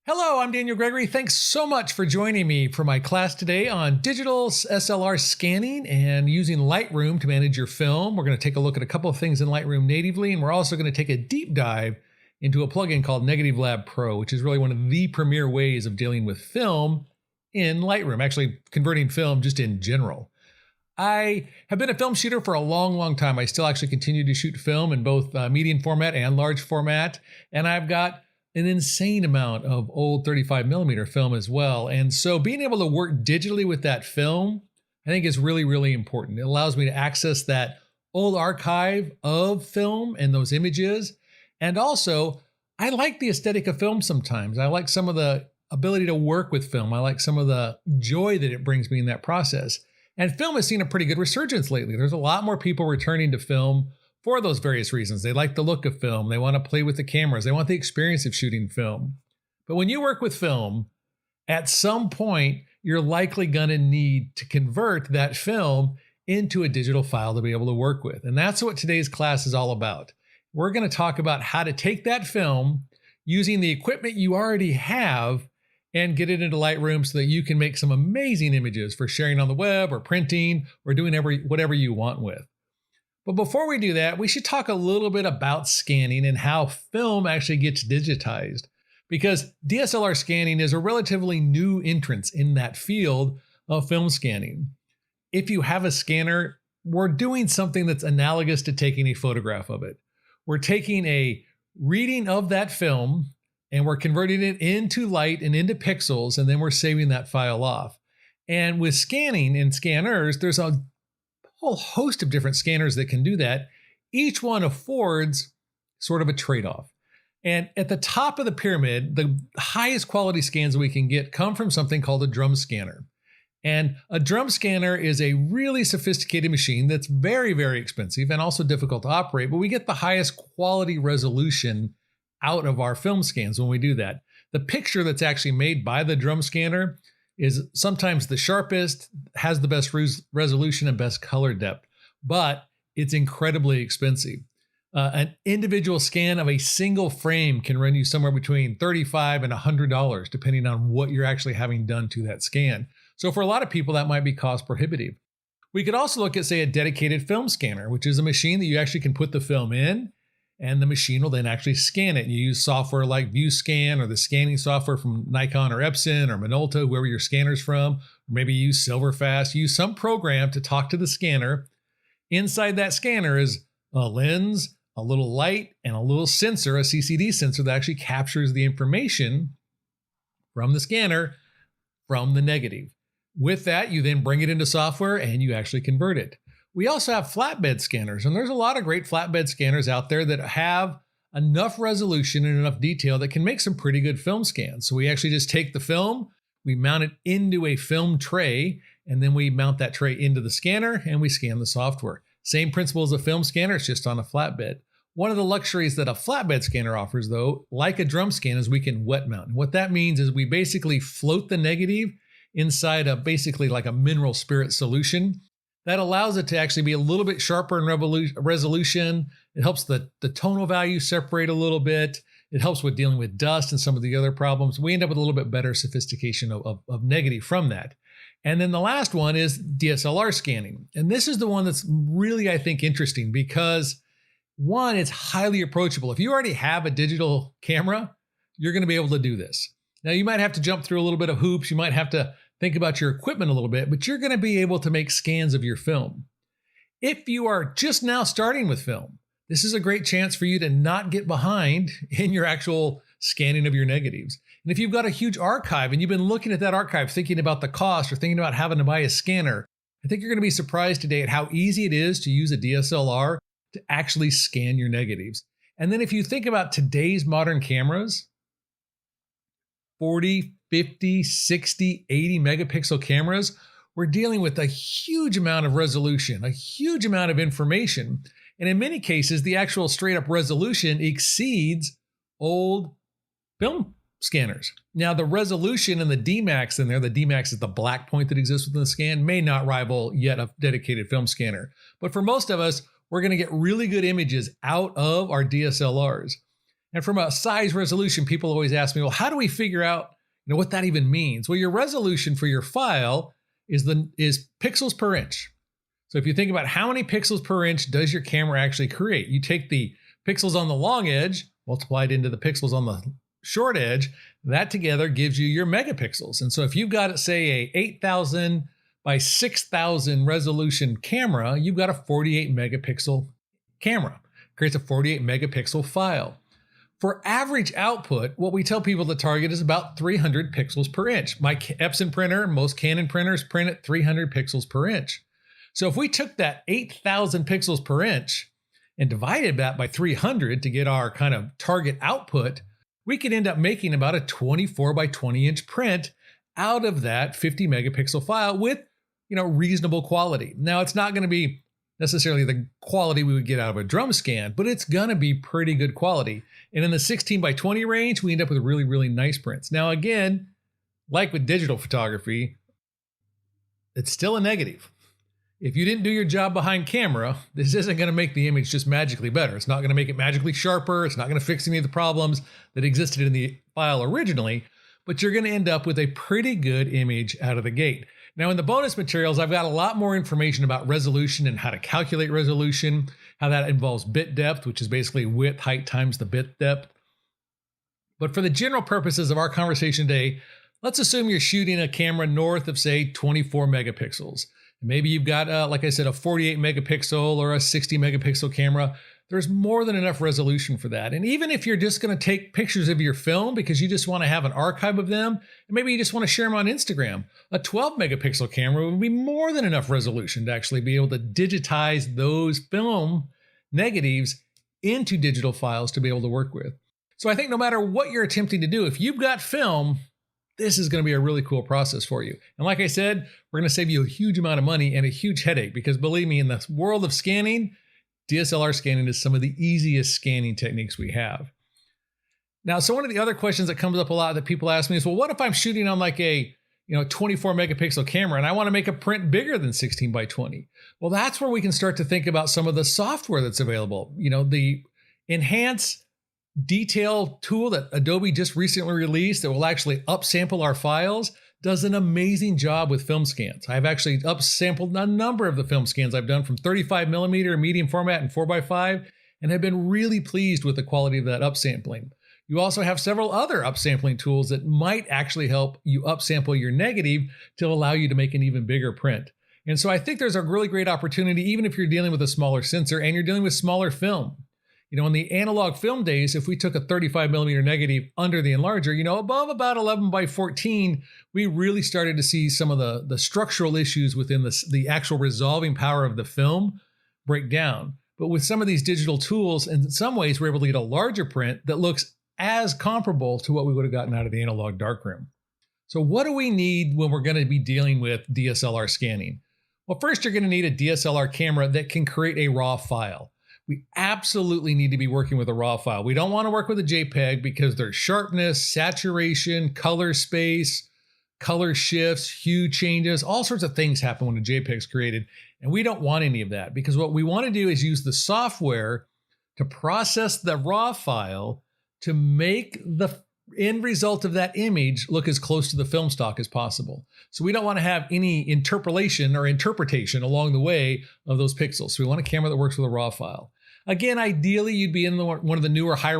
Hello, I'm Daniel Gregory. Thanks so much for joining me for my class today on digital SLR scanning and using Lightroom to manage your film. We're going to take a look at a couple of things in Lightroom natively, and we're also going to take a deep dive into a plugin called Negative Lab Pro, which is really one of the premier ways of dealing with film in Lightroom, actually converting film just in general. I have been a film shooter for a long time. I still actually continue to shoot film in both medium format and large format, and I've got an insane amount of old 35 millimeter film as well. And so being able to work digitally with that film, I think is really important. It allows me to access that old archive of film and those images. And also, I like the aesthetic of film sometimes. I like some of the ability to work with film. I like some of the joy that it brings me in that process. And film has seen a pretty good resurgence lately. There's a lot more people returning to film for those various reasons. They like the look of film. They want to play with the cameras. They want the experience of shooting film. But when you work with film, at some point, you're likely going to need to convert that film into a digital file to be able to work with. And that's what today's class is all about. We're going to talk about how to take that film using the equipment you already have and get it into Lightroom so that you can make some amazing images for sharing on the web or printing or doing whatever you want with. But before we do that, we should talk a little bit about scanning and how film actually gets digitized, because DSLR scanning is a relatively new entrance in that field of film scanning. If you have a scanner, we're doing something that's analogous to taking a photograph of it. We're taking a reading of that film and we're converting it into light and into pixels, and then we're saving that file off. And with scanning and scanners, there's a whole host of different scanners that can do that. Each one affords sort of a trade-off. And at the top of the pyramid, the highest quality scans we can get come from something called a drum scanner. And a drum scanner is a really sophisticated machine that's very expensive and also difficult to operate, but we get the highest quality resolution out of our film scans when we do that. The picture that's actually made by the drum scanner is sometimes the sharpest, has the best resolution and best color depth, but it's incredibly expensive. An individual scan of a single frame can run you somewhere between $35 and $100, depending on what you're actually having done to that scan. So for a lot of people, that might be cost prohibitive. We could also look at, say, a dedicated film scanner, which is a machine that you actually can put the film in, and the machine will then actually scan it. You use software like ViewScan or the scanning software from Nikon or Epson or Minolta, whoever your scanner's from. Or maybe you use Silverfast. Use some program to talk to the scanner. Inside that scanner is a lens, a little light, and a little sensor, a CCD sensor that actually captures the information from the scanner from the negative. With that, you then bring it into software and you actually convert it. We also have flatbed scanners, and there's a lot of great flatbed scanners out there that have enough resolution and enough detail that can make some pretty good film scans. So we actually just take the film, we mount it into a film tray, and then we mount that tray into the scanner and we scan the software. Same principle as a film scanner, it's just on a flatbed. One of the luxuries that a flatbed scanner offers, though, like a drum scan, is we can wet mount. And what that means is we basically float the negative inside a basically like a mineral spirit solution. That allows it to actually be a little bit sharper in resolution. It helps the tonal value separate a little bit. It helps with dealing with dust and some of the other problems. We end up with a little bit better sophistication of negative from that. And then the last one is DSLR scanning. And this is the one that's really, I think, interesting because, one, it's highly approachable. If you already have a digital camera, you're going to be able to do this. Now, you might have to jump through a little bit of hoops. You might have to think about your equipment a little bit, but you're going to be able to make scans of your film. If you are just now starting with film, this is a great chance for you to not get behind in your actual scanning of your negatives. And if you've got a huge archive and you've been looking at that archive, thinking about the cost or thinking about having to buy a scanner, I think you're going to be surprised today at how easy it is to use a DSLR to actually scan your negatives. And then if you think about today's modern cameras, 40, 50, 60, 80 megapixel cameras, we're dealing with a huge amount of resolution, a huge amount of information. And in many cases, the actual straight up resolution exceeds old film scanners. Now, the resolution and the DMAX in there, the DMAX is the black point that exists within the scan, may not rival yet a dedicated film scanner. But for most of us, we're going to get really good images out of our DSLRs. And from a size resolution, people always ask me, well, how do we figure out what that even means? Well, your resolution for your file is pixels per inch. So if you think about how many pixels per inch does your camera actually create, you take the pixels on the long edge, multiply it into the pixels on the short edge, that together gives you your megapixels. And so if you've got, say, a 8,000 by 6,000 resolution camera, you've got a 48 megapixel camera. Creates a 48 megapixel file. For average output, what we tell people to target is about 300 pixels per inch. My Epson printer, most Canon printers print at 300 pixels per inch. So if we took that 8,000 pixels per inch and divided that by 300 to get our kind of target output, we could end up making about a 24 by 20 inch print out of that 50 megapixel file with, reasonable quality. Now, it's not going to be necessarily the quality we would get out of a drum scan, but it's going to be pretty good quality. And in the 16 by 20 range, we end up with really, really nice prints. Now, again, like with digital photography, it's still a negative. If you didn't do your job behind camera, this isn't going to make the image just magically better. It's not going to make it magically sharper. It's not going to fix any of the problems that existed in the file originally, but you're going to end up with a pretty good image out of the gate. Now, in the bonus materials, I've got a lot more information about resolution and how to calculate resolution, how that involves bit depth, which is basically width, height times the bit depth. But for the general purposes of our conversation today, let's assume you're shooting a camera north of, say, 24 megapixels. Maybe you've got, like I said, a 48 megapixel or a 60 megapixel camera. There's more than enough resolution for that. And even if you're just going to take pictures of your film because you just want to have an archive of them, and maybe you just want to share them on Instagram, a 12 megapixel camera would be more than enough resolution to actually be able to digitize those film negatives into digital files to be able to work with. So I think no matter what you're attempting to do, if you've got film, this is going to be a really cool process for you. And like I said, we're going to save you a huge amount of money and a huge headache because believe me, in the world of scanning, DSLR scanning is some of the easiest scanning techniques we have. Now, so one of the other questions that comes up a lot that people ask me is, well, what if I'm shooting on like a 24 megapixel camera and I want to make a print bigger than 16 by 20? Well, that's where we can start to think about some of the software that's available. The Enhance Detail tool that Adobe just recently released that will actually upsample our files does an amazing job with film scans. I've actually upsampled a number of the film scans I've done from 35 millimeter medium format and 4x5 and have been really pleased with the quality of that upsampling. You also have several other upsampling tools that might actually help you upsample your negative to allow you to make an even bigger print. And so I think there's a really great opportunity, even if you're dealing with a smaller sensor and you're dealing with smaller film. In the analog film days, if we took a 35 millimeter negative under the enlarger, above about 11 by 14, we really started to see some of the structural issues within the actual resolving power of the film break down. But with some of these digital tools, in some ways, we're able to get a larger print that looks as comparable to what we would have gotten out of the analog darkroom. So what do we need when we're going to be dealing with DSLR scanning? Well, first, you're going to need a DSLR camera that can create a RAW file. We absolutely need to be working with a RAW file. We don't want to work with a JPEG because there's sharpness, saturation, color space, color shifts, hue changes, all sorts of things happen when a JPEG is created. And we don't want any of that because what we want to do is use the software to process the RAW file to make the end result of that image look as close to the film stock as possible. So we don't want to have any interpolation or interpretation along the way of those pixels. So we want a camera that works with a RAW file. Again, ideally, you'd be in one of the newer higher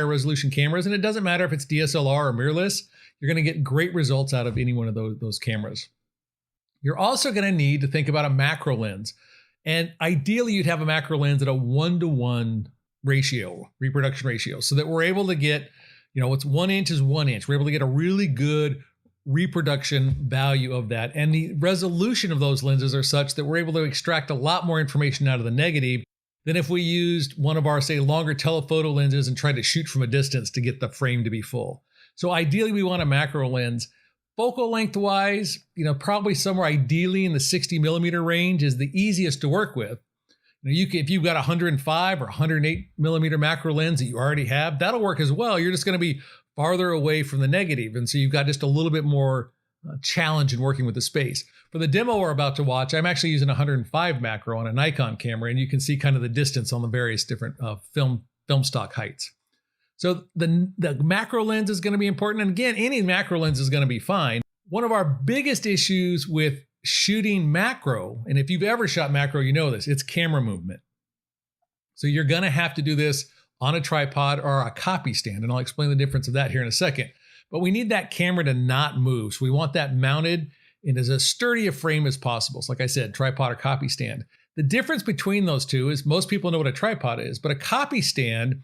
resolution cameras, and it doesn't matter if it's DSLR or mirrorless. You're going to get great results out of any one of those cameras. You're also going to need to think about a macro lens. And ideally, you'd have a macro lens at a 1-to-1 ratio, reproduction ratio, so that we're able to get, what's 1 inch is 1 inch. We're able to get a really good reproduction value of that. And the resolution of those lenses are such that we're able to extract a lot more information out of the negative than if we used one of our, say, longer telephoto lenses and tried to shoot from a distance to get the frame to be full. So ideally, we want a macro lens. Focal length wise, probably somewhere ideally in the 60 millimeter range is the easiest to work with. If you've got a 105 or 108 millimeter macro lens that you already have, that'll work as well. You're just going to be farther away from the negative. And so you've got just a little bit more challenge in working with the space. For the demo we're about to watch, I'm actually using a 105 macro on a Nikon camera, and you can see kind of the distance on the various different film stock heights. So the macro lens is going to be important. And again, any macro lens is going to be fine. One of our biggest issues with shooting macro, and if you've ever shot macro, you know this, it's camera movement. So you're going to have to do this on a tripod or a copy stand. And I'll explain the difference of that here in a second. But we need that camera to not move. So we want that mounted in as sturdy a frame as possible. So like I said, tripod or copy stand. The difference between those two is most people know what a tripod is, but a copy stand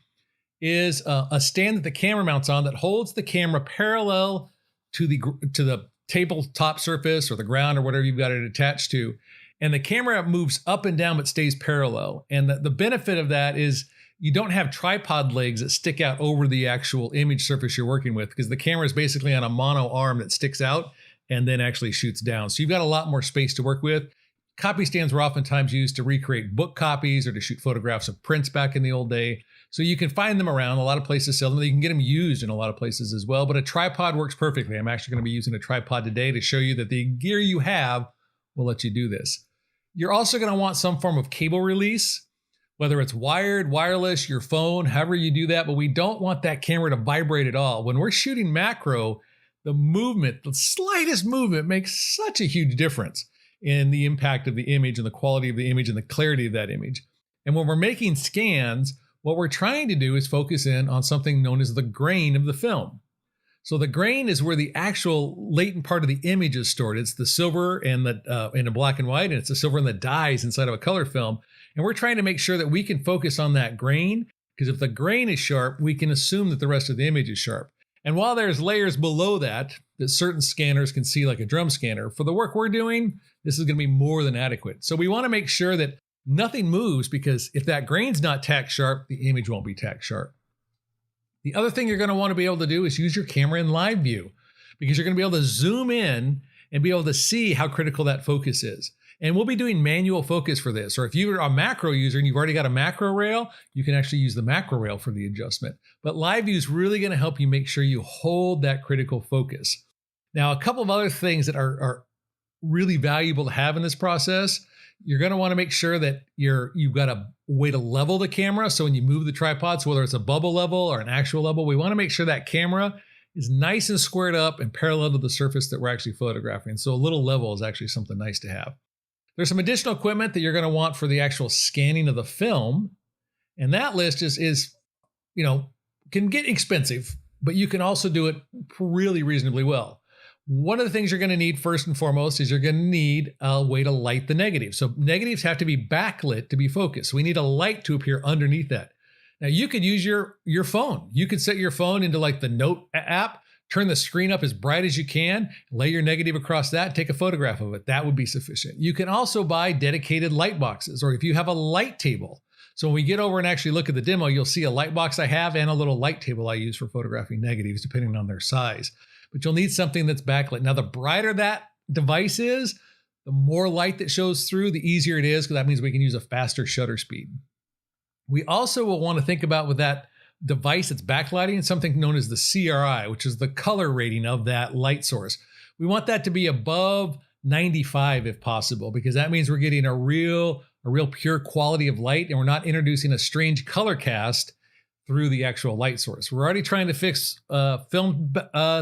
is a stand that the camera mounts on that holds the camera parallel to the tabletop surface or the ground or whatever you've got it attached to. And the camera moves up and down but stays parallel. And the benefit of that is you don't have tripod legs that stick out over the actual image surface you're working with, because the camera is basically on a mono arm that sticks out and then actually shoots down. So you've got a lot more space to work with. Copy stands were oftentimes used to recreate book copies or to shoot photographs of prints back in the old day. So you can find them around. A lot of places sell them. You can get them used in a lot of places as well. But a tripod works perfectly. I'm actually going to be using a tripod today to show you that the gear you have will let you do this. You're also going to want some form of cable release, whether it's wired, wireless, your phone, however you do that. But we don't want that camera to vibrate at all. When we're shooting macro, the movement, the slightest movement makes such a huge difference in the impact of the image and the quality of the image and the clarity of that image. And when we're making scans, what we're trying to do is focus in on something known as the grain of the film. So the grain is where the actual latent part of the image is stored. It's the silver and in a black and white, and it's the silver and the dyes inside of a color film. And we're trying to make sure that we can focus on that grain, because if the grain is sharp, we can assume that the rest of the image is sharp. And while there's layers below that certain scanners can see, like a drum scanner, for the work we're doing, this is going to be more than adequate. So we want to make sure that nothing moves, because if that grain's not tack sharp, the image won't be tack sharp. The other thing you're going to want to be able to do is use your camera in live view, because you're going to be able to zoom in and be able to see how critical that focus is. And we'll be doing manual focus for this. Or if you're a macro user and you've already got a macro rail, you can actually use the macro rail for the adjustment. But live view is really going to help you make sure you hold that critical focus. Now, a couple of other things that are really valuable to have in this process. You're going to want to make sure that you've got a way to level the camera. So when you move the tripod, so whether it's a bubble level or an actual level, we want to make sure that camera is nice and squared up and parallel to the surface that we're actually photographing. So a little level is actually something nice to have. There's some additional equipment that you're going to want for the actual scanning of the film. And that list is can get expensive, but you can also do it really reasonably well. One of the things you're going to need first and foremost is you're going to need a way to light the negative. So negatives have to be backlit to be focused. So we need a light to appear underneath that. Now you could use your phone. You could set your phone into like the Note app, turn the screen up as bright as you can, lay your negative across that, take a photograph of it. That would be sufficient. You can also buy dedicated light boxes, or if you have a light table. So when we get over and actually look at the demo, you'll see a light box I have and a little light table I use for photographing negatives, depending on their size. But you'll need something that's backlit. Now, the brighter that device is, the more light that shows through, the easier it is, because that means we can use a faster shutter speed. We also will want to think about with that device that's backlighting something known as the CRI, which is the color rating of that light source. We want that to be above 95 if possible, because that means we're getting a real pure quality of light, and we're not introducing a strange color cast through the actual light source. We're already trying to fix film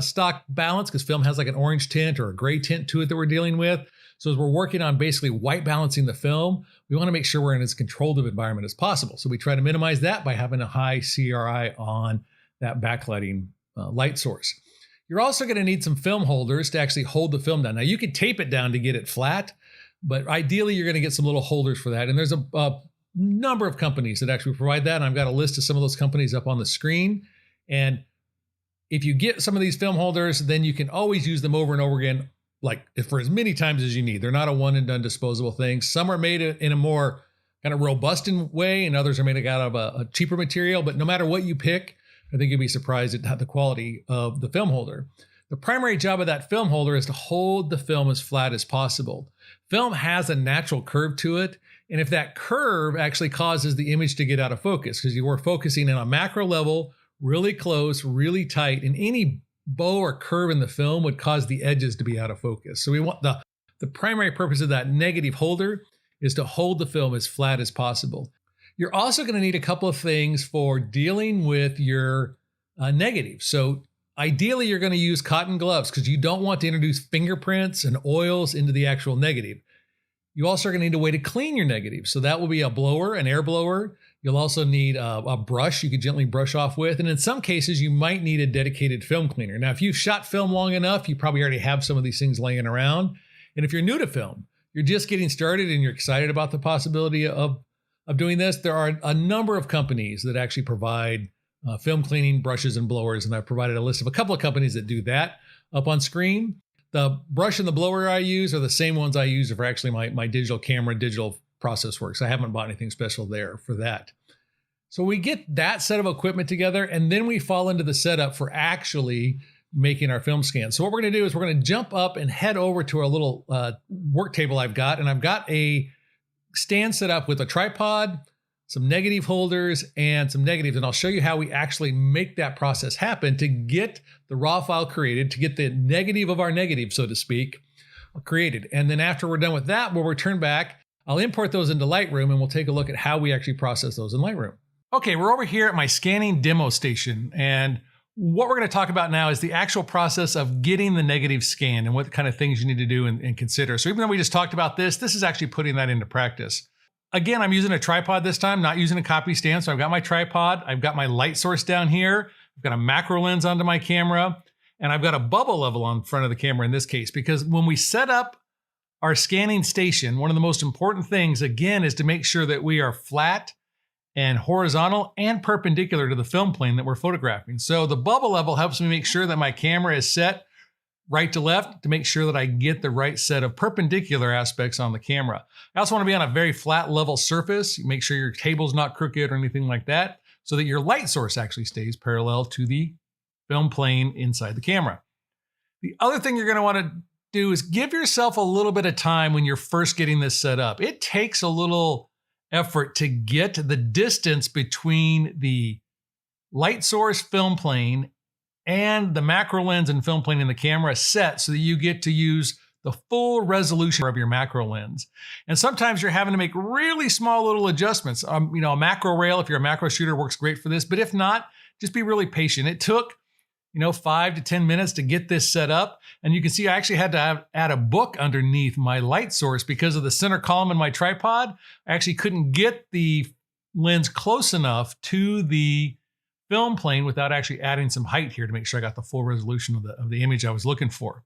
stock balance, because film has like an orange tint or a gray tint to it that we're dealing with. So as we're working on basically white balancing the film, we want to make sure we're in as controlled of environment as possible. So we try to minimize that by having a high CRI on that backlighting light source. You're also going to need some film holders to actually hold the film down. Now you could tape it down to get it flat, but ideally you're going to get some little holders for that. And there's a number of companies that actually provide that. And I've got a list of some of those companies up on the screen. And if you get some of these film holders, then you can always use them over and over again, like for as many times as you need. They're not a one and done disposable thing. Some are made in a more kind of robust way, and others are made out of a cheaper material. But no matter what you pick, I think you'd be surprised at the quality of the film holder. The primary job of that film holder is to hold the film as flat as possible. Film has a natural curve to it. And if that curve actually causes the image to get out of focus, because you were focusing in a macro level, really close, really tight, and any bow or curve in the film would cause the edges to be out of focus. So we want the primary purpose of that negative holder is to hold the film as flat as possible. You're also going to need a couple of things for dealing with your negative. So ideally, you're going to use cotton gloves because you don't want to introduce fingerprints and oils into the actual negative. You also are going to need a way to clean your negative. So that will be a blower, an air blower. You'll also need a brush you could gently brush off with. And in some cases, you might need a dedicated film cleaner. Now, if you've shot film long enough, you probably already have some of these things laying around. And if you're new to film, you're just getting started and you're excited about the possibility of doing this, there are a number of companies that actually provide film cleaning brushes and blowers. And I've provided a list of a couple of companies that do that up on screen. The brush and the blower I use are the same ones I use for actually my digital camera, digital process works. I haven't bought anything special there for that. So we get that set of equipment together, and then we fall into the setup for actually making our film scan. So what we're going to do is we're going to jump up and head over to our little work table I've got, and I've got a stand set up with a tripod, some negative holders, and some negatives. And I'll show you how we actually make that process happen to get the raw file created, to get the negative of our negative, so to speak, created. And then after we're done with that, we'll return back. I'll import those into Lightroom, and we'll take a look at how we actually process those in Lightroom. Okay, we're over here at my scanning demo station. And what we're going to talk about now is the actual process of getting the negative scanned and what kind of things you need to do and consider. So even though we just talked about this is actually putting that into practice. Again, I'm using a tripod this time, not using a copy stand. So I've got my tripod, I've got my light source down here, I've got a macro lens onto my camera, and I've got a bubble level on front of the camera in this case, because when we set up our scanning station, one of the most important things, again, is to make sure that we are flat and horizontal and perpendicular to the film plane that we're photographing. So the bubble level helps me make sure that my camera is set right to left to make sure that I get the right set of perpendicular aspects on the camera. I also want to be on a very flat level surface. Make sure your table's not crooked or anything like that, so that your light source actually stays parallel to the film plane inside the camera. The other thing you're going to want to do is give yourself a little bit of time when you're first getting this set up. It takes a little effort to get the distance between the light source film plane and the macro lens and film plane in the camera set so that you get to use the full resolution of your macro lens. And sometimes you're having to make really small little adjustments. A macro rail, if you're a macro shooter, works great for this. But if not, just be really patient. It took 5 to 10 minutes to get this set up. And you can see I actually had to add a book underneath my light source because of the center column in my tripod. I actually couldn't get the lens close enough to the film plane without actually adding some height here to make sure I got the full resolution of the image I was looking for.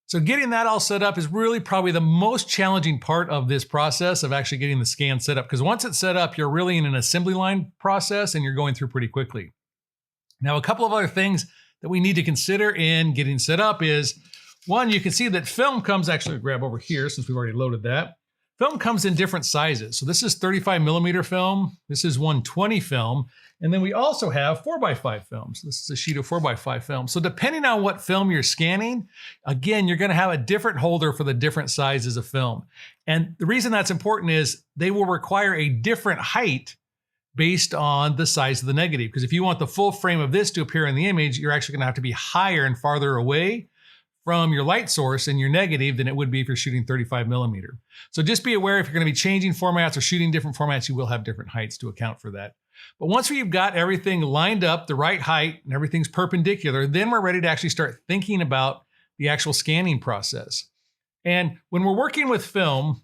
So getting that all set up is really probably the most challenging part of this process of actually getting the scan set up, because once it's set up, you're really in an assembly line process and you're going through pretty quickly. Now, a couple of other things that we need to consider in getting set up is, one, you can see that film comes, actually grab over here since we've already loaded that. Film comes in different sizes. So this is 35 millimeter film. This is 120 film. And then we also have 4x5 films. This is a sheet of 4x5 film. So depending on what film you're scanning, again, you're going to have a different holder for the different sizes of film. And the reason that's important is they will require a different height based on the size of the negative. Because if you want the full frame of this to appear in the image, you're actually going to have to be higher and farther away from your light source and your negative than it would be if you're shooting 35 millimeter. So just be aware if you're going to be changing formats or shooting different formats, you will have different heights to account for that. But once we've got everything lined up, the right height, and everything's perpendicular, then we're ready to actually start thinking about the actual scanning process. And when we're working with film,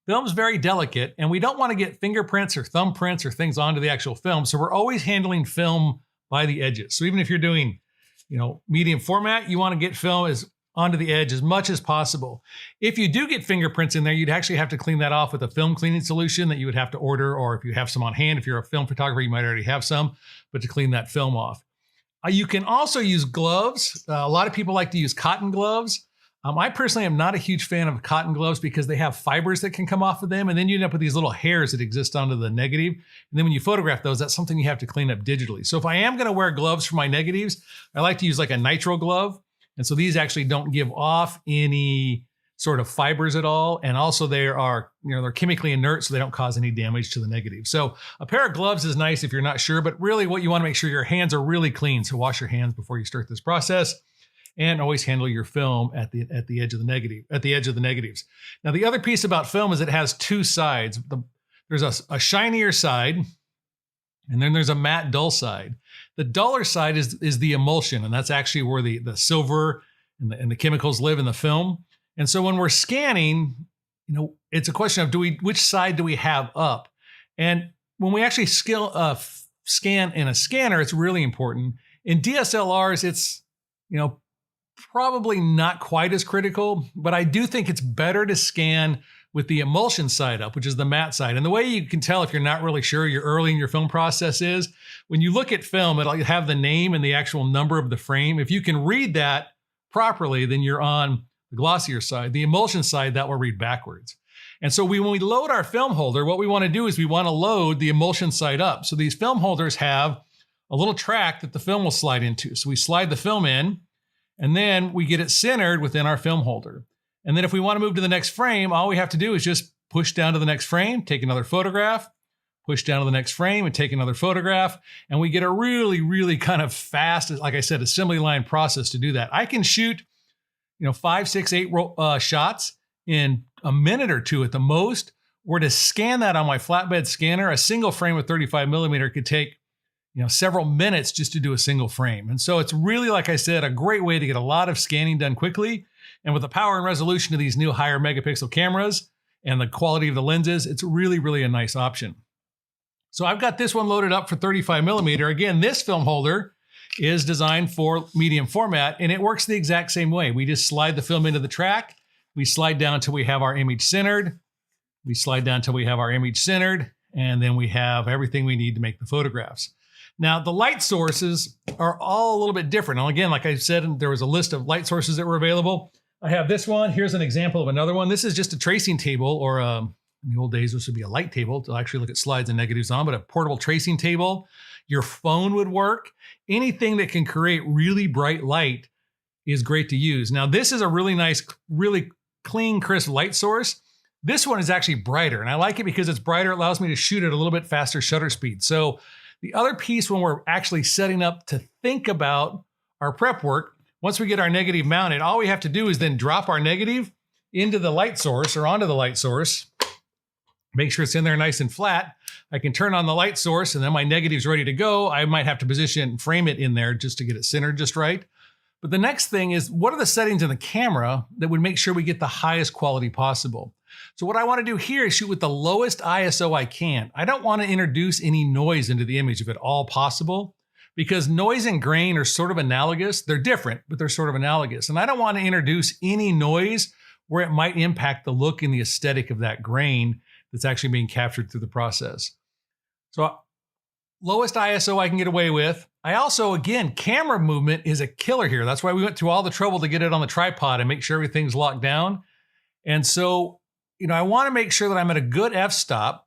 film's very delicate, and we don't want to get fingerprints or thumbprints or things onto the actual film. So we're always handling film by the edges. So even if you're doing, medium format, you want to get film onto the edge as much as possible. If you do get fingerprints in there, you'd actually have to clean that off with a film cleaning solution that you would have to order, or if you have some on hand, if you're a film photographer, you might already have some, but to clean that film off. You can also use gloves. A lot of people like to use cotton gloves. I personally am not a huge fan of cotton gloves because they have fibers that can come off of them, and then you end up with these little hairs that exist onto the negative. And then when you photograph those, that's something you have to clean up digitally. So if I am going to wear gloves for my negatives, I like to use like a nitrile glove. And so these actually don't give off any sort of fibers at all. And also they're chemically inert, so they don't cause any damage to the negative. So a pair of gloves is nice if you're not sure, but really what you want to make sure your hands are really clean. So wash your hands before you start this process. And always handle your film at the edge of the negative, at the edge of the negatives. Now, the other piece about film is it has two sides. There's a shinier side, And then there's a matte dull side. The duller side is the emulsion, and that's actually where the silver and the chemicals live in the film. And so when we're scanning, it's a question of which side do we have up? And when we actually scan in a scanner, it's really important. In DSLRs, it's probably not quite as critical, but I do think it's better to scan with the emulsion side up, which is the matte side. And the way you can tell if you're not really sure, you're early in your film process, is when you look at film, it'll have the name and the actual number of the frame. If you can read that properly, then you're on the glossier side. The emulsion side, that will read backwards. And so when we load our film holder, what we want to do is we want to load the emulsion side up. So these film holders have a little track that the film will slide into. So we slide the film in, and then we get it centered within our film holder. And then if we want to move to the next frame, all we have to do is just push down to the next frame, take another photograph, push down to the next frame and take another photograph. And we get a really, really kind of fast, like I said, assembly line process to do that. I can shoot, 5, 6, 8 shots in a minute or two at the most. Or to scan that on my flatbed scanner, a single frame with 35 millimeter could take several minutes just to do a single frame. And so it's really, like I said, a great way to get a lot of scanning done quickly. And with the power and resolution of these new higher megapixel cameras and the quality of the lenses, it's really, really a nice option. So I've got this one loaded up for 35 millimeter. Again, this film holder is designed for medium format, and it works the exact same way. We just slide the film into the track. We slide down until we have our image centered. We slide down until we have our image centered, and then we have everything we need to make the photographs. Now, the light sources are all a little bit different. Now, again, like I said, there was a list of light sources that were available. I have this one. Here's an example of another one. This is just a tracing table, or in the old days, this would be a light table to actually look at slides and negatives on, but a portable tracing table. Your phone would work. Anything that can create really bright light is great to use. Now, this is a really nice, really clean, crisp light source. This one is actually brighter, and I like it because it's brighter. It allows me to shoot at a little bit faster shutter speed. So the other piece when we're actually setting up to think about our prep work, once we get our negative mounted, all we have to do is then drop our negative into the light source or onto the light source. Make sure it's in there nice and flat. I can turn on the light source and then my negative's ready to go. I might have to position and frame it in there just to get it centered just right. But the next thing is, what are the settings in the camera that would make sure we get the highest quality possible? So what I want to do here is shoot with the lowest ISO I can. I don't want to introduce any noise into the image if at all possible, because noise and grain are sort of analogous. They're different, but they're sort of analogous. And I don't want to introduce any noise where it might impact the look and the aesthetic of that grain that's actually being captured through the process. So lowest ISO I can get away with. I also, again, camera movement is a killer here. That's why we went through all the trouble to get it on the tripod and make sure everything's locked down. And so, I want to make sure that I'm at a good f-stop,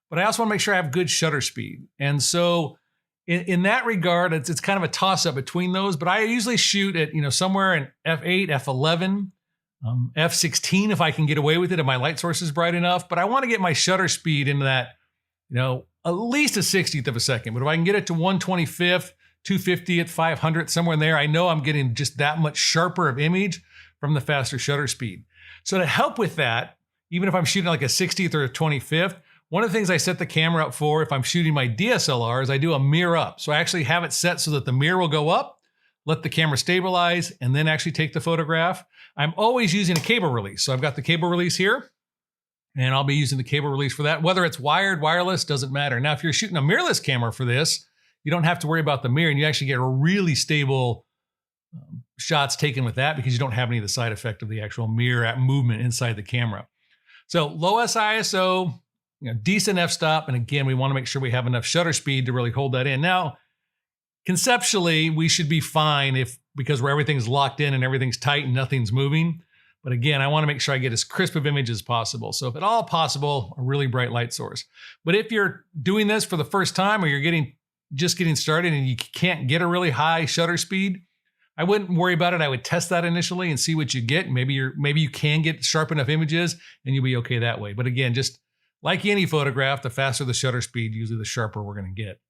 but I also want to make sure I have good shutter speed. And so in that regard, it's kind of a toss-up between those, but I usually shoot at, somewhere in f8, f11, f16 if I can get away with it, if my light source is bright enough. But I want to get my shutter speed into that, at least a 60th of a second. But if I can get it to 1/25th, 250th, 500th, somewhere in there, I know I'm getting just that much sharper of image from the faster shutter speed. So to help with that, even if I'm shooting like a 60th or a 25th, one of the things I set the camera up for, if I'm shooting my DSLR, is I do a mirror up. So I actually have it set so that the mirror will go up, let the camera stabilize, and then actually take the photograph. I'm always using a cable release. So I've got the cable release here, and I'll be using the cable release for that. Whether it's wired, wireless, doesn't matter. Now, if you're shooting a mirrorless camera for this, you don't have to worry about the mirror, and you actually get a really stable shots taken with that because you don't have any of the side effect of the actual mirror movement inside the camera. So low ISO, decent f-stop, and again, we want to make sure we have enough shutter speed to really hold that in. Now, conceptually, we should be fine because where everything's locked in and everything's tight and nothing's moving. But again, I want to make sure I get as crisp of image as possible. So if at all possible, a really bright light source. But if you're doing this for the first time or you're just getting started and you can't get a really high shutter speed, I wouldn't worry about it. I would test that initially and see what you get. Maybe you can get sharp enough images and you'll be okay that way. But again, just like any photograph, the faster the shutter speed, usually the sharper we're going to get.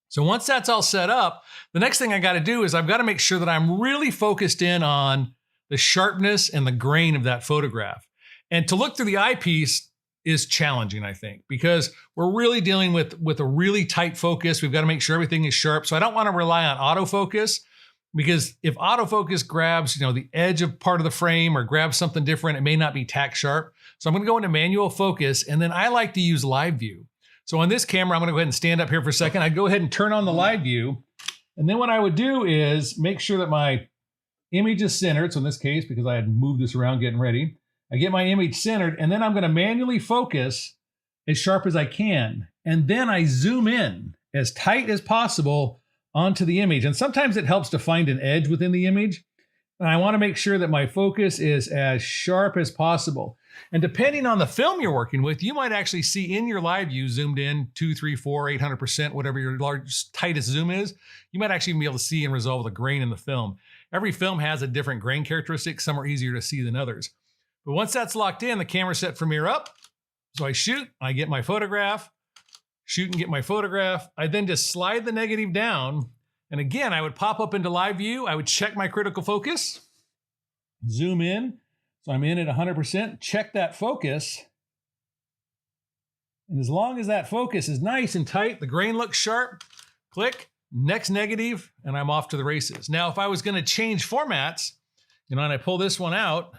So once that's all set up, the next thing I got to do is I've got to make sure that I'm really focused in on the sharpness and the grain of that photograph. And to look through the eyepiece, is challenging, I think, because we're really dealing with a really tight focus. We've got to make sure everything is sharp. So I don't want to rely on autofocus, because if autofocus grabs, the edge of part of the frame or grabs something different, it may not be tack sharp. So I'm going to go into manual focus, and then I like to use live view. So on this camera, I'm going to go ahead and stand up here for a second. I'd go ahead and turn on the live view. And then what I would do is make sure that my image is centered. So in this case, because I had moved this around getting ready, I get my image centered, and then I'm going to manually focus as sharp as I can. And then I zoom in as tight as possible onto the image. And sometimes it helps to find an edge within the image. And I want to make sure that my focus is as sharp as possible. And depending on the film you're working with, you might actually see in your live view zoomed in 2, 3, 4, 800%, whatever your tightest zoom is. You might actually be able to see and resolve the grain in the film. Every film has a different grain characteristic. Some are easier to see than others. But once that's locked in, the camera's set for mirror up. So I shoot, I get my photograph, shoot and get my photograph. I then just slide the negative down. And again, I would pop up into live view. I would check my critical focus, zoom in. So I'm in at 100%, check that focus. And as long as that focus is nice and tight, the grain looks sharp, click, next negative, and I'm off to the races. Now, if I was going to change formats, and I pull this one out,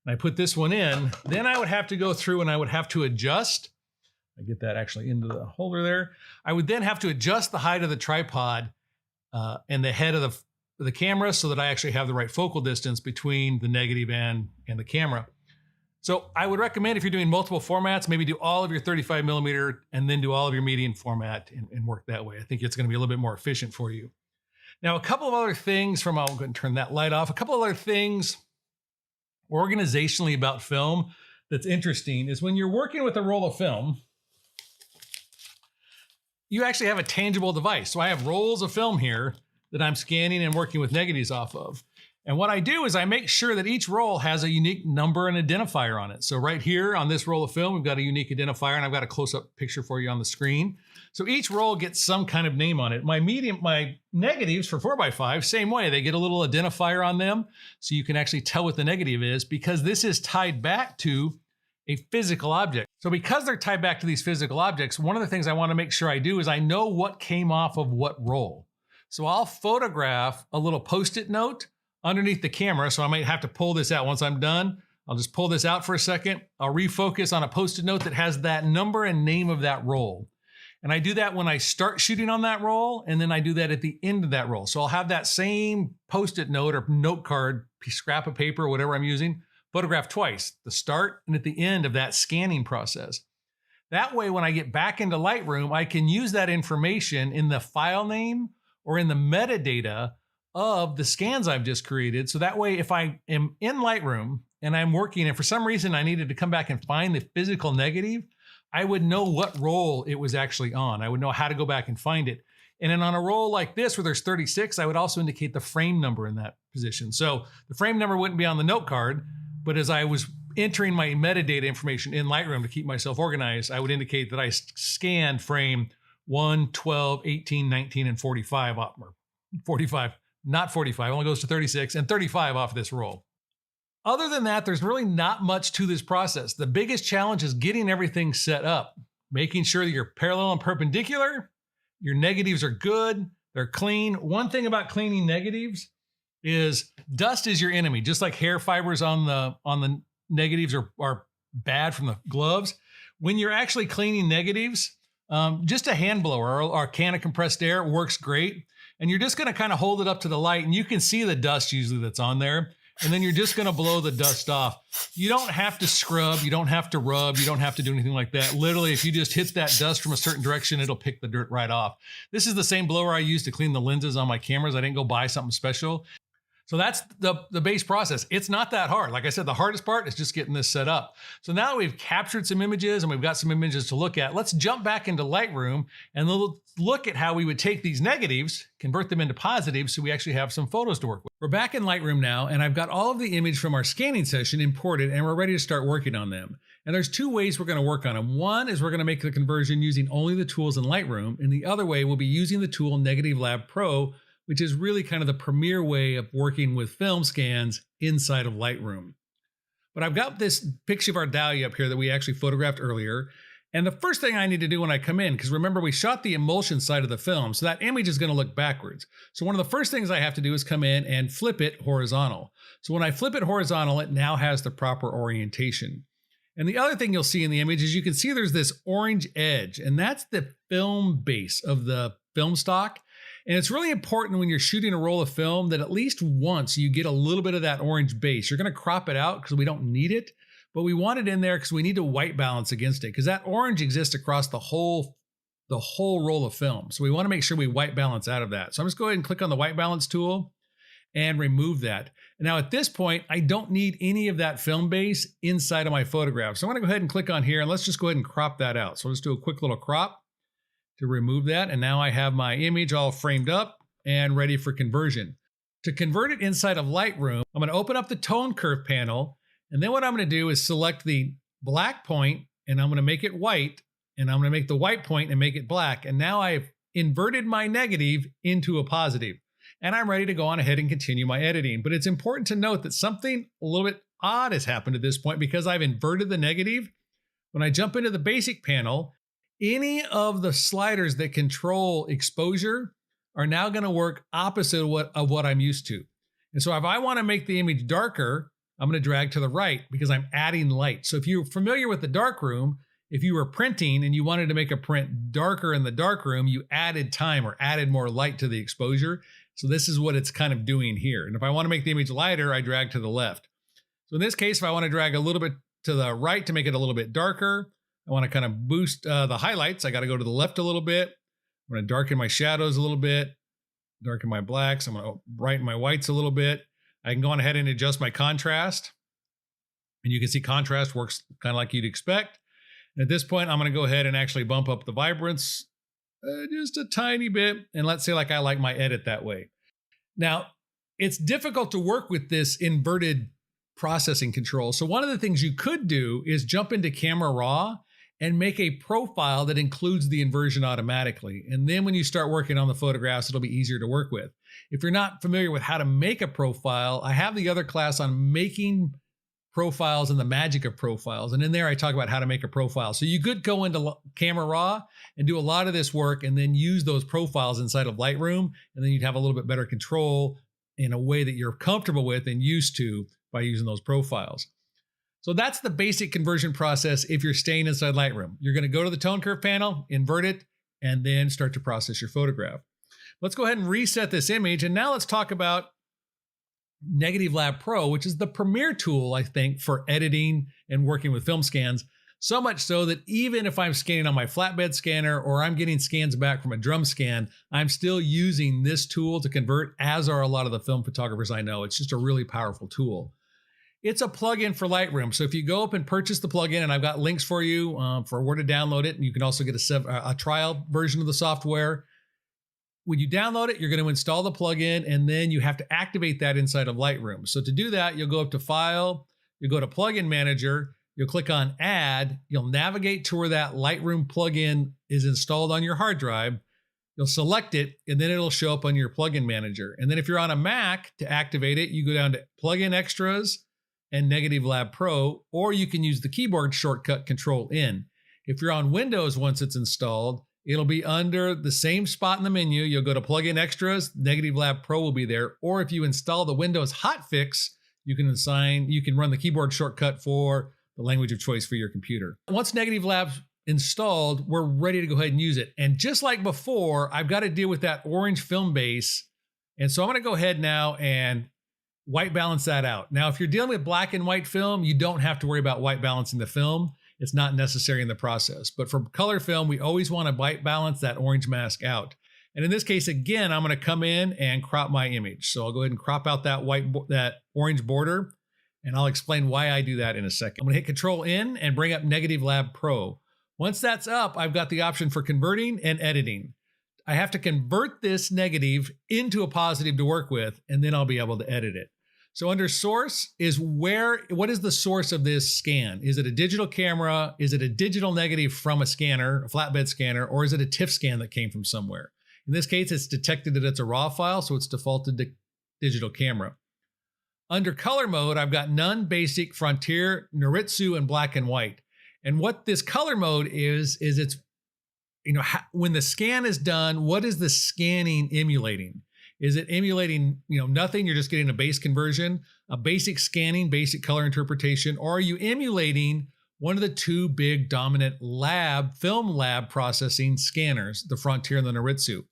and I put this one in, then I would have to go through and I would have to adjust. I get that actually into the holder there. I would then have to adjust the height of the tripod and the head of the camera so that I actually have the right focal distance between the negative and the camera. So I would recommend, if you're doing multiple formats, maybe do all of your 35 millimeter and then do all of your medium format and work that way. I think it's going to be a little bit more efficient for you. Now, a couple of other things I'll go ahead and turn that light off. A couple of other things organizationally about film that's interesting is when you're working with a roll of film, you actually have a tangible device. So I have rolls of film here that I'm scanning and working with negatives off of. And what I do is I make sure that each roll has a unique number and identifier on it. So right here on this roll of film, we've got a unique identifier, and I've got a close-up picture for you on the screen. So each roll gets some kind of name on it. My negatives for 4x5, same way. They get a little identifier on them, so you can actually tell what the negative is, because this is tied back to a physical object. So because they're tied back to these physical objects, one of the things I want to make sure I do is I know what came off of what roll. So I'll photograph a little Post-it note underneath the camera. So I might have to pull this out. Once I'm done, I'll just pull this out for a second. I'll refocus on a Post-it note that has that number and name of that roll. And I do that when I start shooting on that roll, and then I do that at the end of that roll. So I'll have that same Post-it note or note card, scrap of paper, whatever I'm using, photographed twice, the start and at the end of that scanning process. That way, when I get back into Lightroom, I can use that information in the file name or in the metadata of the scans I've just created. So that way, if I am in Lightroom and I'm working, and for some reason I needed to come back and find the physical negative, I would know what roll it was actually on. I would know how to go back and find it. And then on a roll like this, where there's 36, I would also indicate the frame number in that position. So the frame number wouldn't be on the note card, but as I was entering my metadata information in Lightroom to keep myself organized, I would indicate that I scanned frame 1, 12, 18, 19, and 45 off, or 45. Not 45, only goes to 36, and 35 off this roll. Other than that, there's really not much to this process. The biggest challenge is getting everything set up, making sure that you're parallel and perpendicular, your negatives are good, they're clean. One thing about cleaning negatives is dust is your enemy. Just like hair fibers on the negatives are bad from the gloves. When you're actually cleaning negatives, just a hand blower or a can of compressed air works great. And you're just going to kind of hold it up to the light, and you can see the dust usually that's on there. And then you're just going to blow the dust off. You don't have to scrub. You don't have to rub. You don't have to do anything like that. Literally, if you just hit that dust from a certain direction, it'll pick the dirt right off. This is the same blower I use to clean the lenses on my cameras. I didn't go buy something special. So that's the base process. It's not that hard. Like I said, the hardest part is just getting this set up. So now that we've captured some images and we've got some images to look at, let's jump back into Lightroom and look at how we would take these negatives, convert them into positives, so we actually have some photos to work with. We're back in Lightroom now, and I've got all of the image from our scanning session imported, and we're ready to start working on them. And there's two ways we're going to work on them. One is we're going to make the conversion using only the tools in Lightroom, and the other way we'll be using the tool Negative Lab Pro, which is really kind of the premier way of working with film scans inside of Lightroom. But I've got this picture of our dahlia up here that we actually photographed earlier. And the first thing I need to do when I come in, because remember we shot the emulsion side of the film, so that image is going to look backwards. So one of the first things I have to do is come in and flip it horizontal. So when I flip it horizontal, it now has the proper orientation. And the other thing you'll see in the image is you can see there's this orange edge, and that's the film base of the film stock. And it's really important when you're shooting a roll of film that at least once you get a little bit of that orange base. You're going to crop it out because we don't need it, but we want it in there because we need to white balance against it, because that orange exists across the whole roll of film. So we want to make sure we white balance out of that. So I'm just going to go ahead and click on the white balance tool and remove that. Now at this point, I don't need any of that film base inside of my photograph. So I'm going to go ahead and click on here, and let's just go ahead and crop that out. So let's do a quick little crop to remove that. And now I have my image all framed up and ready for conversion. To convert it inside of Lightroom, I'm going to open up the tone curve panel. And then what I'm going to do is select the black point, and I'm going to make it white. And I'm going to make the white point and make it black. And now I've inverted my negative into a positive. And I'm ready to go on ahead and continue my editing. But it's important to note that something a little bit odd has happened at this point because I've inverted the negative. When I jump into the basic panel, any of the sliders that control exposure are now going to work opposite of what I'm used to. And so if I want to make the image darker, I'm going to drag to the right because I'm adding light. So if you're familiar with the darkroom, if you were printing and you wanted to make a print darker in the darkroom, you added time or added more light to the exposure. So this is what it's kind of doing here. And if I want to make the image lighter, I drag to the left. So in this case, if I want to drag a little bit to the right to make it a little bit darker, I want to kind of boost the highlights. I got to go to the left a little bit. I'm going to darken my shadows a little bit, darken my blacks. I'm going to brighten my whites a little bit. I can go on ahead and adjust my contrast. And you can see contrast works kind of like you'd expect. And at this point, I'm going to go ahead and actually bump up the vibrance just a tiny bit. And let's say like I like my edit that way. Now, it's difficult to work with this inverted processing control. So one of the things you could do is jump into Camera Raw and make a profile that includes the inversion automatically. And then when you start working on the photographs, it'll be easier to work with. If you're not familiar with how to make a profile, I have the other class on making profiles and the magic of profiles. And in there, I talk about how to make a profile. So you could go into Camera Raw and do a lot of this work and then use those profiles inside of Lightroom. And then you'd have a little bit better control in a way that you're comfortable with and used to by using those profiles. So that's the basic conversion process if you're staying inside Lightroom. You're going to go to the tone curve panel, invert it, and then start to process your photograph. Let's go ahead and reset this image. And now let's talk about Negative Lab Pro, which is the premier tool, I think, for editing and working with film scans. So much so that even if I'm scanning on my flatbed scanner or I'm getting scans back from a drum scan, I'm still using this tool to convert, as are a lot of the film photographers I know. It's just a really powerful tool. It's a plugin for Lightroom. So if you go up and purchase the plugin, and I've got links for you for where to download it, and you can also get a trial version of the software. When you download it, you're going to install the plugin, and then you have to activate that inside of Lightroom. So to do that, you'll go up to File, you'll go to Plugin Manager, you'll click on Add, you'll navigate to where that Lightroom plugin is installed on your hard drive. You'll select it, and then it'll show up on your Plugin Manager. And then if you're on a Mac, to activate it, you go down to Plugin Extras and Negative Lab Pro, or you can use the keyboard shortcut Control-N. If you're on Windows once it's installed, it'll be under the same spot in the menu. You'll go to Plugin Extras, Negative Lab Pro will be there. Or if you install the Windows hotfix, you can run the keyboard shortcut for the language of choice for your computer. Once Negative Lab's installed, we're ready to go ahead and use it. And just like before, I've got to deal with that orange film base. And so I'm going to go ahead now and white balance that out. Now, if you're dealing with black and white film, you don't have to worry about white balancing the film. It's not necessary in the process. But for color film, we always want to white balance that orange mask out. And in this case, again, I'm going to come in and crop my image. So I'll go ahead and crop out that orange border, and I'll explain why I do that in a second. I'm going to hit Control-N and bring up Negative Lab Pro. Once that's up, I've got the option for converting and editing. I have to convert this negative into a positive to work with, and then I'll be able to edit it. So under source is what is the source of this scan? Is it a digital camera? Is it a digital negative from a scanner, a flatbed scanner, or is it a TIFF scan that came from somewhere? In this case, it's detected that it's a RAW file, so it's defaulted to digital camera. Under color mode, I've got none, basic, frontier, Noritsu, and black and white. And what this color mode is it's, when the scan is done, what is the scanning emulating? Is it emulating, nothing? You're just getting a base conversion, a basic scanning, basic color interpretation, or are you emulating one of the two big dominant film lab processing scanners, the Frontier and the Noritsu?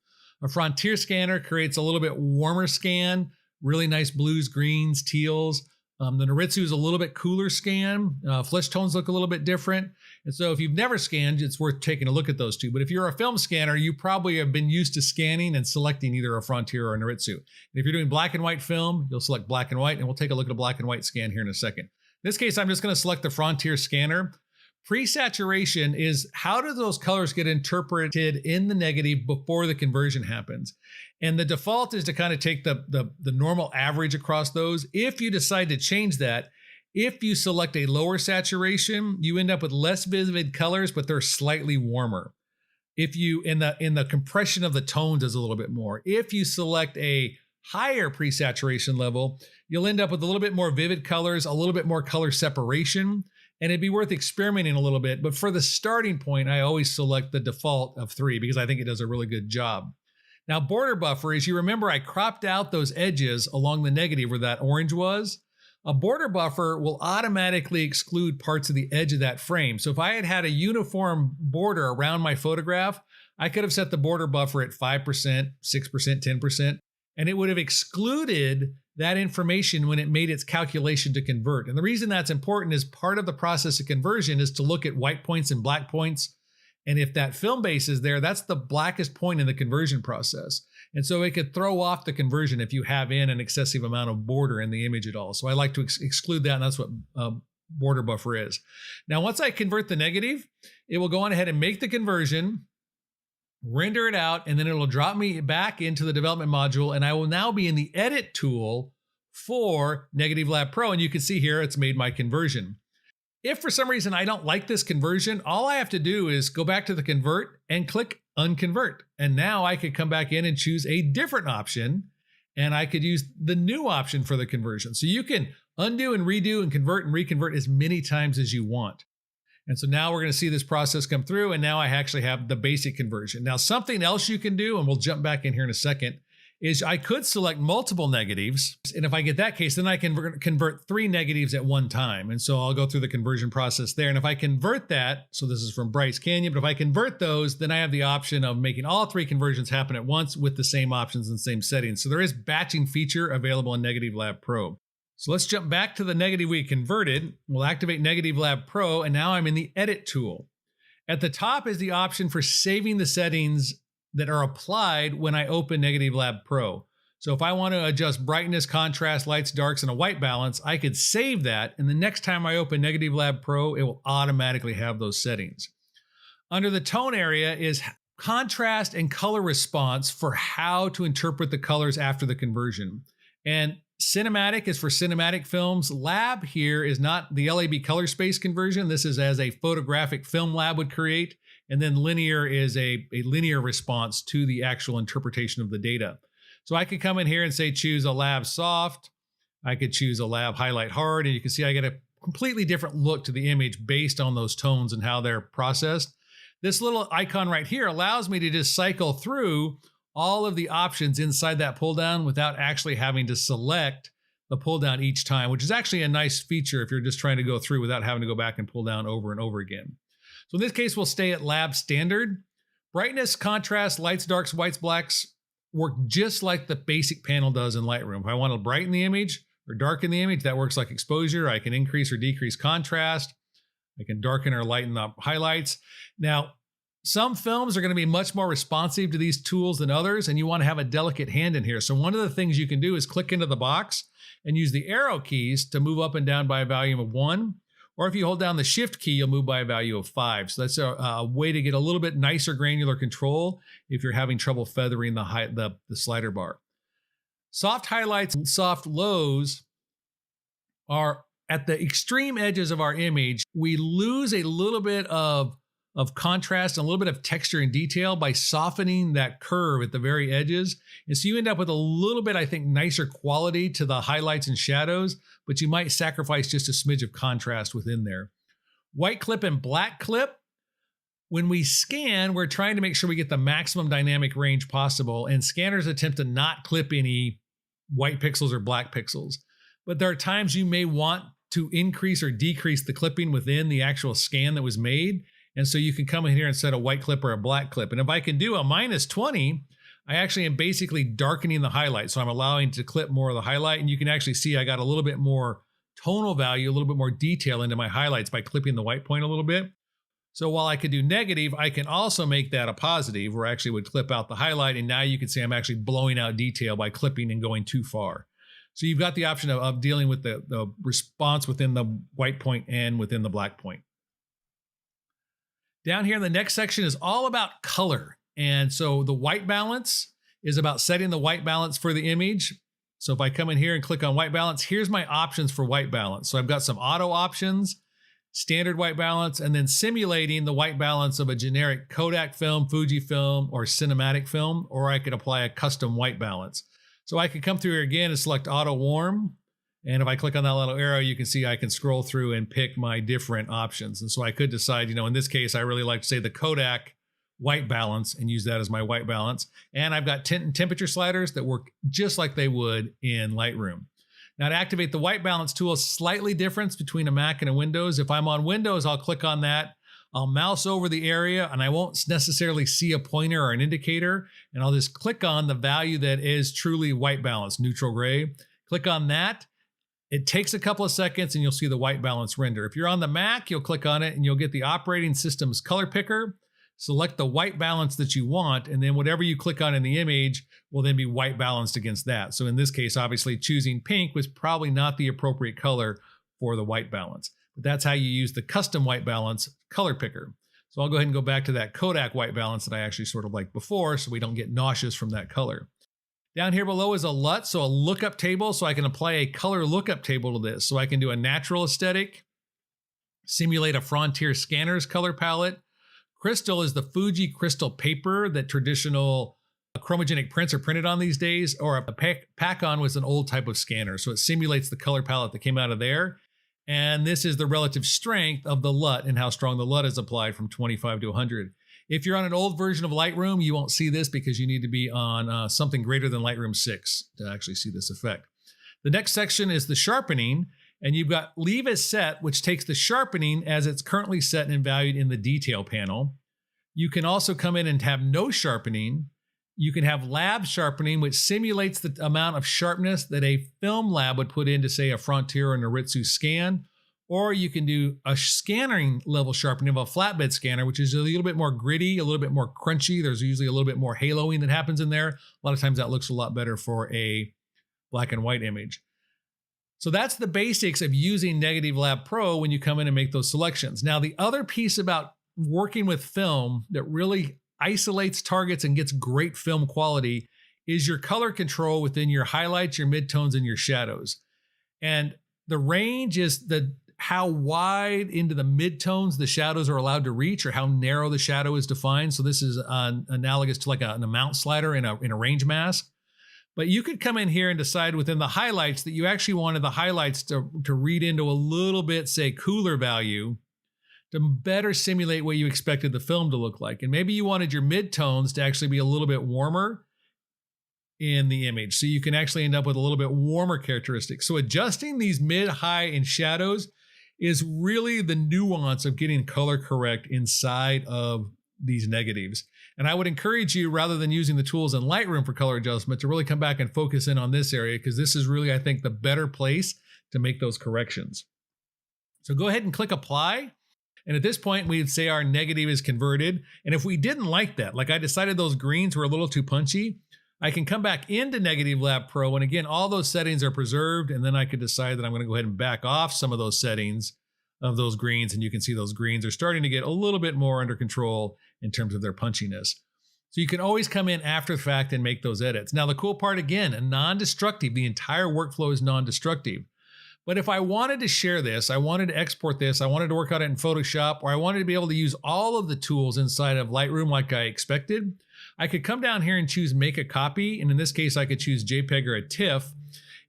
A Frontier scanner creates a little bit warmer scan, really nice blues, greens, teals. The Noritsu is a little bit cooler scan. Flesh tones look a little bit different. And so if you've never scanned, it's worth taking a look at those two. But if you're a film scanner, you probably have been used to scanning and selecting either a Frontier or a Noritsu. And if you're doing black and white film, you'll select black and white, and we'll take a look at a black and white scan here in a second. In this case, I'm just going to select the Frontier scanner. Pre-saturation is how do those colors get interpreted in the negative before the conversion happens. And the default is to kind of take the normal average across those. If you decide to change that, if you select a lower saturation, you end up with less vivid colors, but they're slightly warmer. If you, in the compression of the tones is a little bit more. If you select a higher pre-saturation level, you'll end up with a little bit more vivid colors, a little bit more color separation, and it'd be worth experimenting a little bit. But for the starting point, I always select the default of 3 because I think it does a really good job. Now, border buffer, as you remember, I cropped out those edges along the negative where that orange was. A border buffer will automatically exclude parts of the edge of that frame. So if I had had a uniform border around my photograph, I could have set the border buffer at 5%, 6%, 10%, and it would have excluded that information when it made its calculation to convert. And the reason that's important is part of the process of conversion is to look at white points and black points. And if that film base is there, that's the blackest point in the conversion process. And so it could throw off the conversion if you have in an excessive amount of border in the image at all. So I like to exclude that, and that's what border buffer is. Now, once I convert the negative, it will go on ahead and make the conversion, render it out, and then it'll drop me back into the development module, and I will now be in the edit tool for Negative Lab Pro, and you can see here it's made my conversion. If for some reason I don't like this conversion, all I have to do is go back to the convert and click unconvert. And now I could come back in and choose a different option, and I could use the new option for the conversion. So you can undo and redo and convert and reconvert as many times as you want. And so now we're going to see this process come through, and now I actually have the basic conversion. Now, something else you can do, and we'll jump back in here in a second, is I could select multiple negatives. And if I get that case, then I can convert 3 negatives at one time. And so I'll go through the conversion process there. And if I convert that, so this is from Bryce Canyon, but if I convert those, then I have the option of making all 3 conversions happen at once with the same options and same settings. So there is batching feature available in Negative Lab Pro. So let's jump back to the negative we converted. We'll activate Negative Lab Pro, and now I'm in the Edit tool. At the top is the option for saving the settings that are applied when I open Negative Lab Pro. So if I want to adjust brightness, contrast, lights, darks, and a white balance, I could save that, and the next time I open Negative Lab Pro, it will automatically have those settings. Under the tone area is contrast and color response for how to interpret the colors after the conversion. And cinematic is for cinematic films. Lab here is not the LAB color space conversion. This is as a photographic film lab would create. And then linear is a linear response to the actual interpretation of the data. So I could come in here and say, choose a lab soft. I could choose a lab highlight hard. And you can see I get a completely different look to the image based on those tones and how they're processed. This little icon right here allows me to just cycle through all of the options inside that pull down without actually having to select the pull down each time, which is actually a nice feature if you're just trying to go through without having to go back and pull down over and over again. So in this case, we'll stay at lab standard. Brightness, contrast, lights, darks, whites, blacks work just like the basic panel does in Lightroom. If I want to brighten the image or darken the image, that works like exposure. I can increase or decrease contrast. I can darken or lighten up highlights. Now, some films are going to be much more responsive to these tools than others, and you want to have a delicate hand in here. So one of the things you can do is click into the box and use the arrow keys to move up and down by a value of 1. Or if you hold down the shift key, you'll move by a value of 5. So that's a way to get a little bit nicer granular control if you're having trouble feathering the slider bar. Soft highlights and soft lows are at the extreme edges of our image. We lose a little bit of of contrast and a little bit of texture and detail by softening that curve at the very edges. And so you end up with a little bit, I think, nicer quality to the highlights and shadows, but you might sacrifice just a smidge of contrast within there. White clip and black clip. When we scan, we're trying to make sure we get the maximum dynamic range possible, and scanners attempt to not clip any white pixels or black pixels. But there are times you may want to increase or decrease the clipping within the actual scan that was made. And so you can come in here and set a white clip or a black clip. And if I can do a -20, I actually am basically darkening the highlight. So I'm allowing to clip more of the highlight. And you can actually see I got a little bit more tonal value, a little bit more detail into my highlights by clipping the white point a little bit. So while I could do negative, I can also make that a positive, where I actually would clip out the highlight. And now you can see I'm actually blowing out detail by clipping and going too far. So you've got the option of dealing with the response within the white point and within the black point. Down here in the next section is all about color. And so the white balance is about setting the white balance for the image. So if I come in here and click on white balance, here's my options for white balance. So I've got some auto options, standard white balance, and then simulating the white balance of a generic Kodak film, Fuji film, or cinematic film, or I could apply a custom white balance. So I could come through here again and select auto warm. And if I click on that little arrow, you can see I can scroll through and pick my different options. And so I could decide, in this case, I really like to say the Kodak white balance and use that as my white balance. And I've got tint and temperature sliders that work just like they would in Lightroom. Now to activate the white balance tool, slightly difference between a Mac and a Windows. If I'm on Windows, I'll click on that. I'll mouse over the area and I won't necessarily see a pointer or an indicator. And I'll just click on the value that is truly white balance, neutral gray. Click on that. It takes a couple of seconds and you'll see the white balance render. If you're on the Mac, you'll click on it and you'll get the operating system's color picker. Select the white balance that you want, and then whatever you click on in the image will then be white balanced against that. So in this case, obviously choosing pink was probably not the appropriate color for the white balance. But that's how you use the custom white balance color picker. So I'll go ahead and go back to that Kodak white balance that I actually sort of liked before, so we don't get nauseous from that color. Down here below is a LUT, so a lookup table, so I can apply a color lookup table to this. So I can do a natural aesthetic, simulate a Frontier Scanners color palette. Crystal is the Fuji crystal paper that traditional chromogenic prints are printed on these days, or a Pac-On was an old type of scanner. So it simulates the color palette that came out of there. And this is the relative strength of the LUT and how strong the LUT is applied from 25 to 100. If you're on an old version of Lightroom, you won't see this because you need to be on something greater than Lightroom 6 to actually see this effect. The next section is the sharpening, and you've got leave as set, which takes the sharpening as it's currently set and valued in the detail panel. You can also come in and have no sharpening. You can have lab sharpening, which simulates the amount of sharpness that a film lab would put into, say, a Frontier or an Aritsu scan. Or you can do a scanning level sharpening of a flatbed scanner, which is a little bit more gritty, a little bit more crunchy. There's usually a little bit more haloing that happens in there. A lot of times that looks a lot better for a black and white image. So that's the basics of using Negative Lab Pro when you come in and make those selections. Now, the other piece about working with film that really isolates targets and gets great film quality is your color control within your highlights, your midtones, and your shadows. And the range is how wide into the midtones the shadows are allowed to reach, or how narrow the shadow is defined. So this is analogous to like an amount slider in a range mask. But you could come in here and decide within the highlights that you actually wanted the highlights to read into a little bit, say, cooler value to better simulate what you expected the film to look like. And maybe you wanted your midtones to actually be a little bit warmer in the image. So you can actually end up with a little bit warmer characteristics. So adjusting these mid, high, and shadows is really the nuance of getting color correct inside of these negatives. And I would encourage you, rather than using the tools in Lightroom for color adjustment, to really come back and focus in on this area, because this is really, I think, the better place to make those corrections. So go ahead and click apply. And at this point, we'd say our negative is converted. And if we didn't like that, like I decided those greens were a little too punchy, I can come back into Negative Lab Pro. And again, all those settings are preserved. And then I could decide that I'm going to go ahead and back off some of those settings of those greens. And you can see those greens are starting to get a little bit more under control in terms of their punchiness. So you can always come in after the fact and make those edits. Now, the cool part, again, non-destructive. The entire workflow is non-destructive. But if I wanted to share this, I wanted to export this, I wanted to work on it in Photoshop, or I wanted to be able to use all of the tools inside of Lightroom like I expected, I could come down here and choose make a copy. And in this case, I could choose JPEG or a TIFF.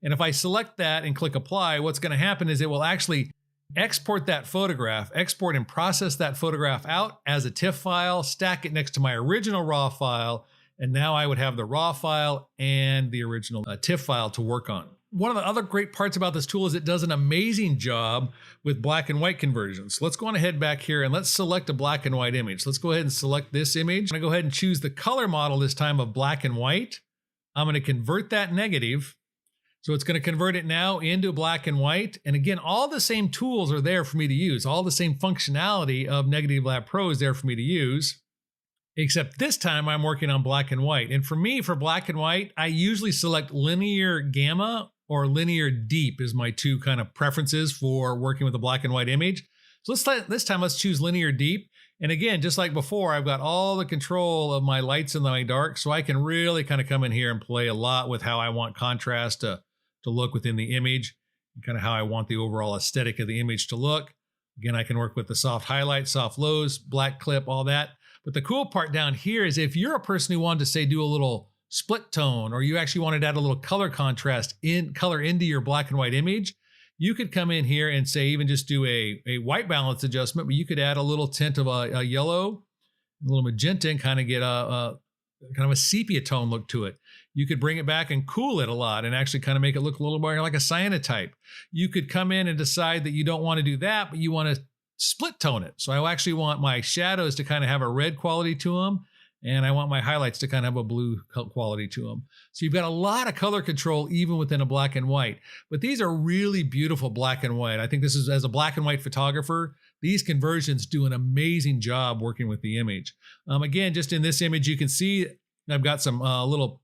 And if I select that and click apply, what's going to happen is it will actually export that photograph, export and process that photograph out as a TIFF file, stack it next to my original RAW file, and now I would have the RAW file and the original TIFF file to work on. One of the other great parts about this tool is it does an amazing job with black and white conversions. Let's go on ahead back here and let's select a black and white image. Let's go ahead and select this image. I'm going to go ahead and choose the color model this time of black and white. I'm going to convert that negative. So it's going to convert it now into black and white. And again, all the same tools are there for me to use. All the same functionality of Negative Lab Pro is there for me to use. Except this time I'm working on black and white. And for me, for black and white, I usually select linear gamma or linear deep is my two kind of preferences for working with a black and white image. So this time let's choose linear deep. And again, just like before, I've got all the control of my lights and my dark, so I can really kind of come in here and play a lot with how I want contrast to look within the image and kind of how I want the overall aesthetic of the image to look. Again, I can work with the soft highlights, soft lows, black clip, all that. But the cool part down here is if you're a person who wanted to say do a little split tone, or you actually wanted to add a little color contrast in color into your black and white image, you could come in here and say even just do a white balance adjustment, but you could add a little tint of a yellow, a little magenta, and kind of get a kind of a sepia tone look to it. You could bring it back and cool it a lot and actually kind of make it look a little more like a cyanotype. You could come in and decide that you don't want to do that, but you want to split tone it. So I actually want my shadows to kind of have a red quality to them, and I want my highlights to kind of have a blue quality to them. So you've got a lot of color control even within a black and white. But these are really beautiful black and white. I think this is, as a black and white photographer, these conversions do an amazing job working with the image. Again, just in this image, you can see I've got some little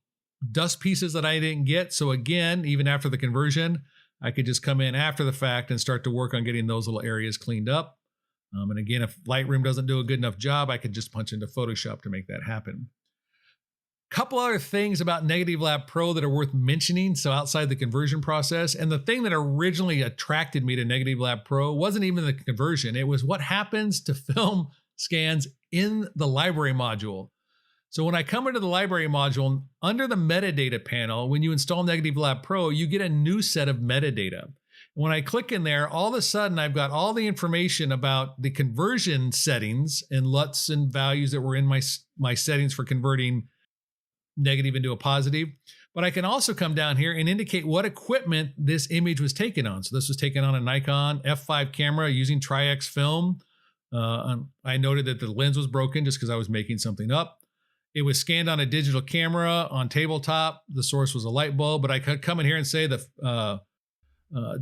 dust pieces that I didn't get. So again, even after the conversion, I could just come in after the fact and start to work on getting those little areas cleaned up. And again, if Lightroom doesn't do a good enough job, I could just punch into Photoshop to make that happen. Couple other things about Negative Lab Pro that are worth mentioning, so outside the conversion process. And the thing that originally attracted me to Negative Lab Pro wasn't even the conversion. It was what happens to film scans in the library module. So when I come into the library module, under the metadata panel, when you install Negative Lab Pro, you get a new set of metadata. When I click in there, all of a sudden I've got all the information about the conversion settings and LUTs and values that were in my settings for converting negative into a positive. But I can also come down here and indicate what equipment this image was taken on. So this was taken on a Nikon F5 camera using Tri-X film. I noted that the lens was broken just because I was making something up. It was scanned on a digital camera on tabletop. The source was a light bulb, but I could come in here and say the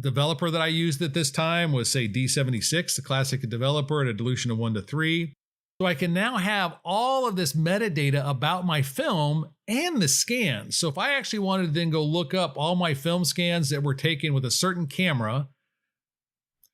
developer that I used at this time was, say, D76, the classic developer, at a dilution of 1:3. So I can now have all of this metadata about my film and the scans. So if I actually wanted to then go look up all my film scans that were taken with a certain camera,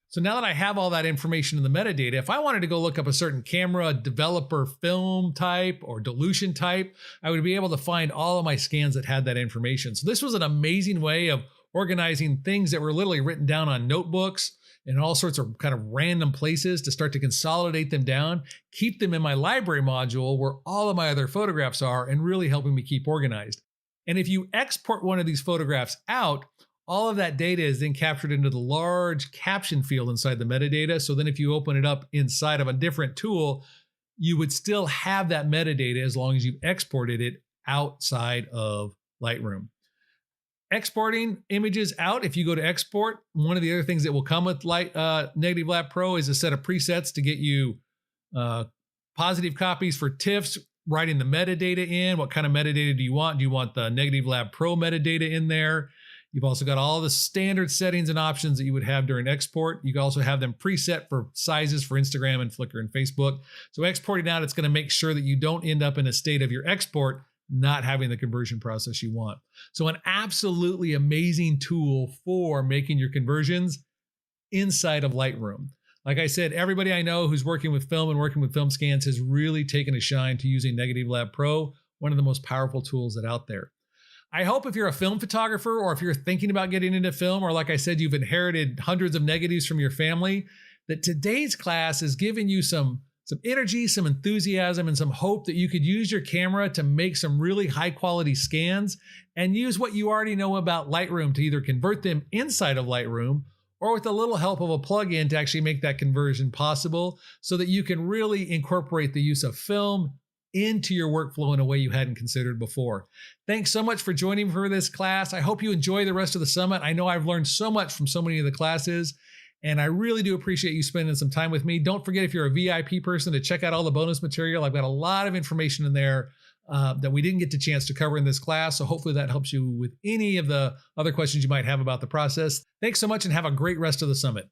so now that I have all that information in the metadata, if I wanted to go look up a certain camera, developer film type or dilution type, I would be able to find all of my scans that had that information. So this was an amazing way of organizing things that were literally written down on notebooks and all sorts of kind of random places to start to consolidate them down, keep them in my library module where all of my other photographs are, and really helping me keep organized. And if you export one of these photographs out, all of that data is then captured into the large caption field inside the metadata. So then if you open it up inside of a different tool, you would still have that metadata as long as you've exported it outside of Lightroom. Exporting images out, if you go to export, one of the other things that will come with Negative Lab Pro is a set of presets to get you positive copies for TIFFs, writing the metadata in. What kind of metadata do you want? Do you want the Negative Lab Pro metadata in there? You've also got all the standard settings and options that you would have during export. You can also have them preset for sizes for Instagram and Flickr and Facebook. So exporting out, it's going to make sure that you don't end up in a state of your export not having the conversion process you want. So an absolutely amazing tool for making your conversions inside of Lightroom. Like I said, everybody I know who's working with film and working with film scans has really taken a shine to using Negative Lab Pro, one of the most powerful tools that out there. I hope if you're a film photographer or if you're thinking about getting into film, or like I said, you've inherited hundreds of negatives from your family, that today's class is giving you some energy, some enthusiasm, and some hope that you could use your camera to make some really high quality scans and use what you already know about Lightroom to either convert them inside of Lightroom or with a little help of a plugin to actually make that conversion possible so that you can really incorporate the use of film into your workflow in a way you hadn't considered before. Thanks so much for joining me for this class. I hope you enjoy the rest of the summit. I know I've learned so much from so many of the classes, and I really do appreciate you spending some time with me. Don't forget, if you're a VIP person, to check out all the bonus material. I've got a lot of information in there that we didn't get the chance to cover in this class. So hopefully that helps you with any of the other questions you might have about the process. Thanks so much and have a great rest of the summit.